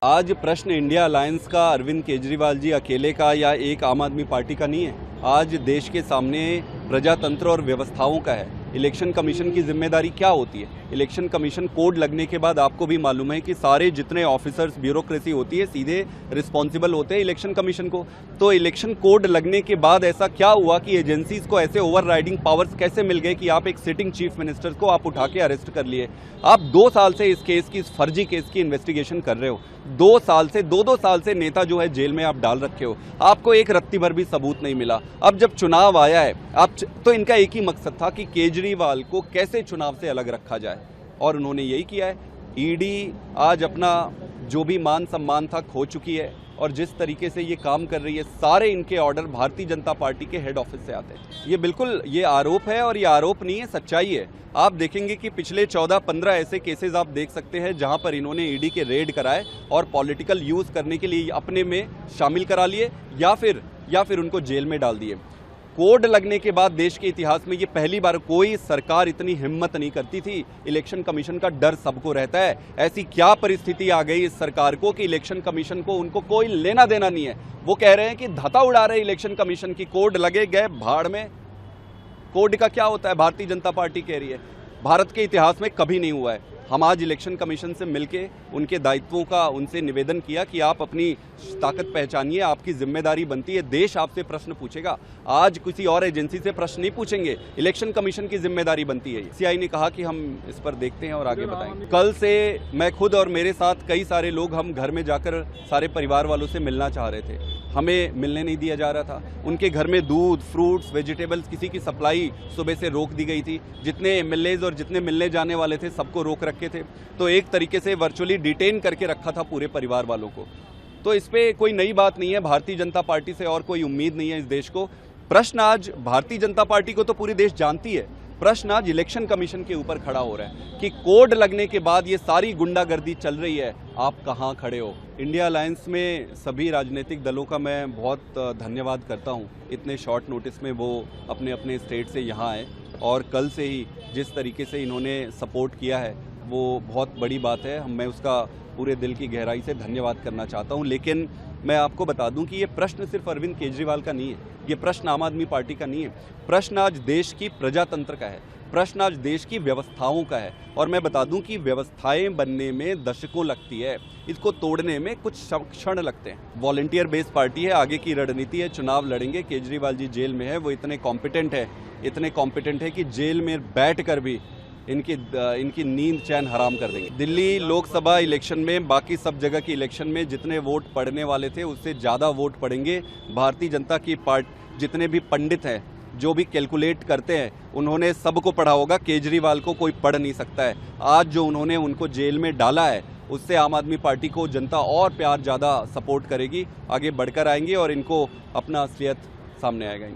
आज प्रश्न India alliance का, अरविंद केजरीवाल जी अकेले का या एक आम आदमी पार्टी का नहीं है। आज देश के सामने प्रजातंत्र और व्यवस्थाओं का है। इलेक्शन कमीशन की जिम्मेदारी क्या होती है? इलेक्शन कमीशन कोड लगने के बाद आपको भी मालूम है कि सारे जितने ऑफिसर्स, ब्यूरोक्रेसी होती है, सीधे रिस्पॉन्सिबल होते हैं इलेक्शन कमीशन को। तो इलेक्शन कोड लगने के बाद ऐसा क्या हुआ कि एजेंसीज को ऐसे ओवरराइडिंग पावर्स कैसे मिल गए कि आप एक सिटिंग चीफ मिनिस्टर को आप उठा के अरेस्ट कर लिए? आप 2 साल से इस केस की, इस फर्जी केस की इन्वेस्टिगेशन कर रहे हो। 2 साल से, 2 साल से नेता जो है जेल में आप डाल रखे हो। आपको एक रत्ती भर भी सबूत नहीं मिला। अब जब चुनाव आया है, तो इनका एक ही मकसद था कि केजरीवाल को कैसे चुनाव से अलग रखा जाए, और उन्होंने यही किया है। ईडी आज अपना जो भी मान सम्मान था खो चुकी है, और जिस तरीके से ये काम कर रही है, सारे इनके ऑर्डर भारतीय जनता पार्टी के हेड ऑफिस से आते हैं। ये बिल्कुल ये आरोप है, और ये आरोप नहीं है, सच्चाई है। आप देखेंगे कि पिछले 14-15 ऐसे केसेस आप देख सकते हैं जहां पर इन्होंने ईडी के रेड कराए और पॉलिटिकल यूज करने के लिए अपने में शामिल करा लिए, या फिर उनको जेल में डाल दिए। कोड लगने के बाद देश के इतिहास में ये पहली बार कोई सरकार इतनी हिम्मत नहीं करती थी। इलेक्शन कमीशन का डर सबको रहता है। ऐसी क्या परिस्थिति आ गई इस सरकार को कि इलेक्शन कमीशन को, उनको कोई लेना देना नहीं है। वो कह रहे हैं कि धता उड़ा रहे इलेक्शन कमीशन की, कोड लगे गए भाड़ में। कोड का क्या होता है? भारतीय जनता पार्टी कह रही है भारत के इतिहास में कभी नहीं हुआ है। हम आज इलेक्शन कमीशन से मिलके उनके दायित्वों का उनसे निवेदन किया कि आप अपनी ताकत पहचानिए, आपकी जिम्मेदारी बनती है, देश आपसे प्रश्न पूछेगा। आज किसी और एजेंसी से प्रश्न नहीं पूछेंगे, इलेक्शन कमीशन की जिम्मेदारी बनती है। सीआई ने कहा कि हम इस पर देखते हैं और आगे बताएंगे। कल से मैं खुद और मेरे साथ कई सारे लोग, हम घर में जाकर सारे परिवार वालों से मिलना चाह रहे थे। हमें मिलने नहीं दिया जा रहा था। उनके घर में दूध, फ्रूट्स, वेजिटेबल्स, किसी की सप्लाई सुबह से रोक दी गई थी। जितने एमएलएज और जितने मिलने जाने वाले थे सबको रोक रखे थे। तो एक तरीके से वर्चुअली डिटेन करके रखा था पूरे परिवार वालों को। तो इस पे कोई नई बात नहीं है। भारतीय जनता पार्टी से और कोई उम्मीद नहीं है इस देश को। प्रश्न आज भारतीय जनता पार्टी को तो पूरी देश जानती है, प्रश्न आज इलेक्शन कमीशन के ऊपर खड़ा हो रहा है कि कोड लगने के बाद ये सारी गुंडागर्दी चल रही है, आप कहां खड़े हो? इंडिया अलायंस में सभी राजनीतिक दलों का मैं बहुत धन्यवाद करता हूं। इतने शॉर्ट नोटिस में वो अपने अपने स्टेट से यहां आए, और कल से ही जिस तरीके से इन्होंने सपोर्ट किया है वो बहुत बड़ी बात है। मैं उसका पूरे दिल की गहराई से धन्यवाद करना चाहता हूं। लेकिन मैं आपको बता दूं कि ये प्रश्न सिर्फ अरविंद केजरीवाल का नहीं है, ये प्रश्न आम आदमी पार्टी का नहीं है। प्रश्न आज देश की प्रजातंत्र का है, प्रश्न आज देश की व्यवस्थाओं का है। और मैं बता दूं कि व्यवस्थाएं बनने में दशकों लगती है, इसको तोड़ने में कुछ क्षण लगते हैं। वॉलंटियर बेस्ड पार्टी है, आगे की रणनीति है, चुनाव लड़ेंगे। केजरीवाल जी जेल में है, वो इतने कॉम्पिटेंट है कि जेल में बैठ कर भी इनकी नींद चैन हराम कर देंगे। दिल्ली लोकसभा इलेक्शन में, बाकी सब जगह की इलेक्शन में जितने वोट पड़ने वाले थे उससे ज़्यादा वोट पड़ेंगे भारतीय जनता की पार्टी। जितने भी पंडित हैं, जो भी कैलकुलेट करते हैं, उन्होंने सबको पढ़ा होगा, केजरीवाल को कोई पढ़ नहीं सकता है। आज जो उन्होंने उनको जेल में डाला है, उससे आम आदमी पार्टी को जनता और प्यार ज़्यादा सपोर्ट करेगी, आगे बढ़कर आएंगी और इनको अपना असलियत सामने आएगा।